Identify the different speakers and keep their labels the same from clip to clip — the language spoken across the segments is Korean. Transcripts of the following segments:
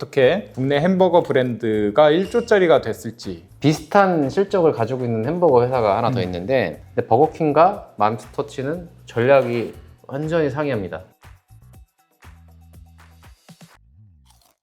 Speaker 1: 어떻게 국내 햄버거 브랜드가 1조짜리가 됐을지.
Speaker 2: 비슷한 실적을 가지고 있는 햄버거 회사가 하나 더 있는데, 근데 버거킹과 맘스터치는 전략이 완전히 상이합니다.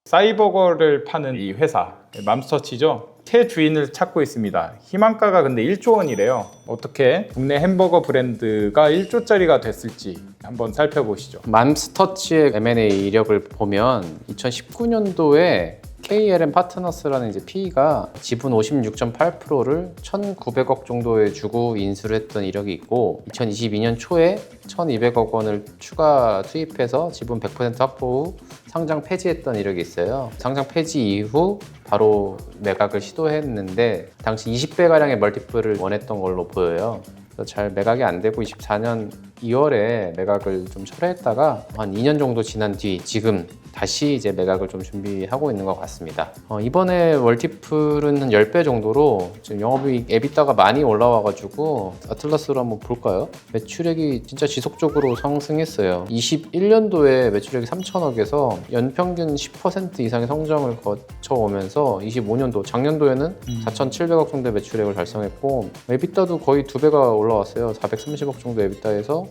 Speaker 1: 싸이버거를 파는 이 회사 맘스터치죠. 새 주인을 찾고 있습니다. 희망가가 근데 1조 원이래요. 어떻게 국내 햄버거 브랜드가 1조짜리가 됐을지 한번 살펴보시죠.
Speaker 2: 맘스터치의 M&A 이력을 보면 2019년도에 KLM 파트너스라는 이제 PE가 지분 56.8%를 1,900억 정도에 주고 인수를 했던 이력이 있고, 2022년 초에 1,200억 원을 추가 투입해서 지분 100% 확보 후 상장 폐지했던 이력이 있어요. 상장 폐지 이후 바로 매각을 시도했는데 당시 20배가량의 멀티플을 원했던 걸로 보여요. 그래서 잘 매각이 안 되고 24년 2월에 매각을 좀 철회했다가 한 2년 정도 지난 뒤 지금 다시 이제 매각을 좀 준비하고 있는 것 같습니다. 이번에 멀티플은 한 10배 정도로 지금 영업이익 에비타가 많이 올라와가지고 아틀라스로 한번 볼까요? 매출액이 진짜 지속적으로 상승했어요. 21년도에 매출액이 3천억에서 연평균 10% 이상의 성장을 거쳐오면서 25년도 작년도에는 4,700억 정도의 매출액을 달성했고, 에비타도 거의 2배가 올라왔어요. 430억 정도 에비타에서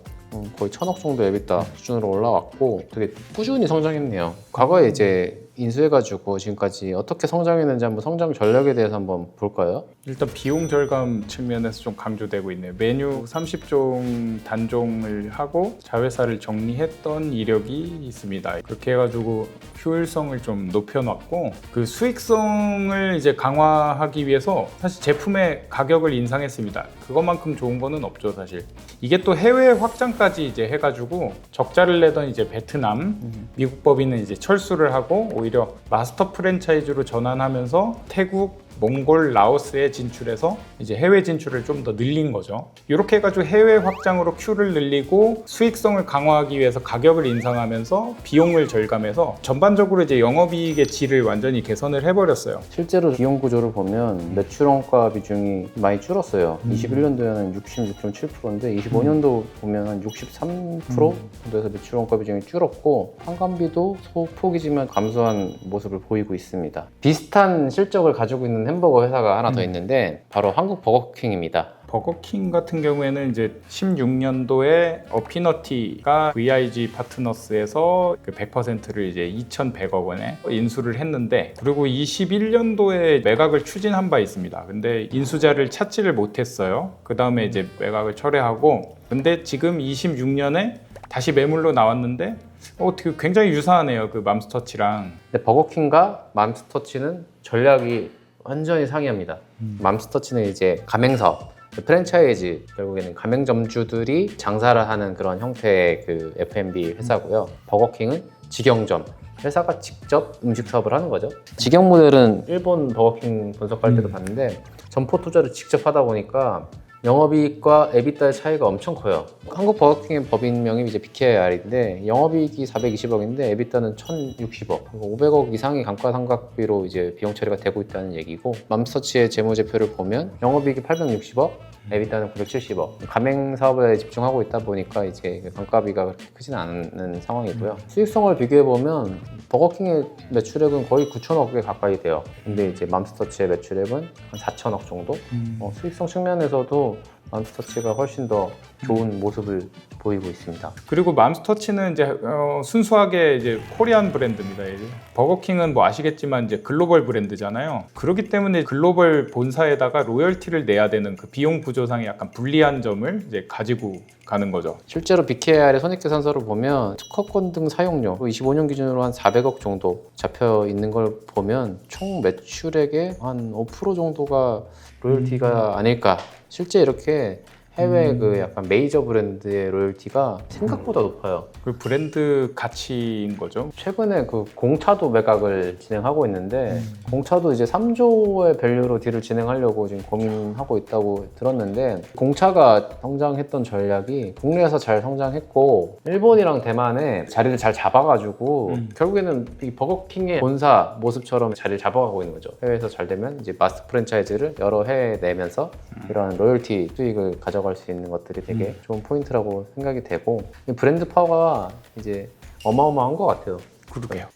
Speaker 2: 거의 1,000억 정도 에비타 수준으로 올라왔고, 되게 꾸준히 성장했네요. 과거에 이제 인수해가지고 지금까지 어떻게 성장했는지 한번 성장 전략에 대해서 한번 볼까요?
Speaker 1: 일단 비용 절감 측면에서 좀 강조되고 있네요. 메뉴 30종 단종을 하고 자회사를 정리했던 이력이 있습니다. 그렇게 해가지고 효율성을 좀 높여놨고, 그 수익성을 이제 강화하기 위해서 사실 제품의 가격을 인상했습니다. 그것만큼 좋은 거는 없죠, 사실. 이게 또 해외 확장까지 이제 해가지고 적자를 내던 이제 베트남, 미국 법인은 이제 철수를 하고 오히려 마스터 프랜차이즈로 전환하면서 태국, 몽골, 라오스에 진출해서 이제 해외 진출을 좀 더 늘린 거죠. 이렇게 해가지고 해외 확장으로 큐를 늘리고 수익성을 강화하기 위해서 가격을 인상하면서 비용을 절감해서 전반적으로 이제 영업이익의 질을 완전히 개선을 해버렸어요.
Speaker 2: 실제로 비용 구조를 보면 매출 원가 비중이 많이 줄었어요. 21년도에는 66.7%인데 25년도 보면 한 63% 정도에서 매출 원가 비중이 줄었고, 판관비도 소폭이지만 감소한 모습을 보이고 있습니다. 비슷한 실적을 가지고 있는 햄버거 회사가 하나 더 있는데 바로 한국 버거킹입니다.
Speaker 1: 버거킹 같은 경우에는 이제 16년도에 어피너티가 VIG 파트너스에서 그 100%를 이제 2,100억 원에 인수를 했는데, 그리고 21년도에 매각을 추진한 바 있습니다. 근데 인수자를 찾지를 못했어요. 그 다음에 이제 매각을 철회하고, 근데 지금 26년에 다시 매물로 나왔는데 어떻게 굉장히 유사하네요, 그 맘스터치랑.
Speaker 2: 근데 버거킹과 맘스터치는 전략이 완전히 상이합니다. 맘스터치는 이제 가맹사업, 프랜차이즈, 결국에는 가맹점주들이 장사를 하는 그런 형태의 그 F&B 회사고요. 버거킹은 직영점, 회사가 직접 음식 사업을 하는 거죠. 직영 모델은 일본 버거킹 분석할 때도 봤는데 점포 투자를 직접 하다 보니까 영업이익과 에비타의 차이가 엄청 커요. 한국 버거킹의 법인명이 이제 BKR인데 영업이익이 420억인데 에비타는 1,060억, 500억 이상의 감가상각비로 이제 비용 처리가 되고 있다는 얘기고, 맘스터치의 재무제표를 보면 영업이익이 860억, 에비타는 970억. 가맹 사업에 집중하고 있다 보니까 이제 감가비가 그렇게 크지는 않은 상황이고요. 수익성을 비교해 보면 버거킹의 매출액은 거의 9천억에 가까이 돼요. 근데 이제 맘스터치의 매출액은 한 4천억 정도. 수익성 측면에서도 맘스터치가 훨씬 더 좋은 모습을 보이고 있습니다.
Speaker 1: 그리고 맘스터치는 이제 순수하게 이제 코리안 브랜드입니다. 이제. 버거킹은 뭐 아시겠지만 이제 글로벌 브랜드잖아요. 그렇기 때문에 글로벌 본사에다가 로열티를 내야 되는 그 비용 구조상의 약간 불리한 점을 이제 가지고 가는 거죠.
Speaker 2: 실제로 BKR의 손익계산서를 보면 특허권 등 사용료 25년 기준으로 한 400억 정도 잡혀 있는 걸 보면 총 매출액의 한 5% 정도가 로열티가 아닐까. 실제 이렇게 해외 그 약간 메이저 브랜드의 로열티가 생각보다 높아요.
Speaker 1: 그 브랜드 가치인 거죠.
Speaker 2: 최근에 그 공차도 매각을 진행하고 있는데 공차도 이제 3조의 밸류로 딜을 진행하려고 지금 고민하고 있다고 들었는데, 공차가 성장했던 전략이 국내에서 잘 성장했고 일본이랑 대만에 자리를 잘 잡아가지고 결국에는 이 버거킹의 본사 모습처럼 자리를 잡아가고 있는 거죠. 해외에서 잘 되면 이제 마스터 프랜차이즈를 여러 해에 내면서 이런 로열티 수익을 가져갈 수 있는 것들이 되게 좋은 포인트라고 생각이 되고, 이 브랜드 파워가 이제 어마어마한 것 같아요.
Speaker 1: 그러게요.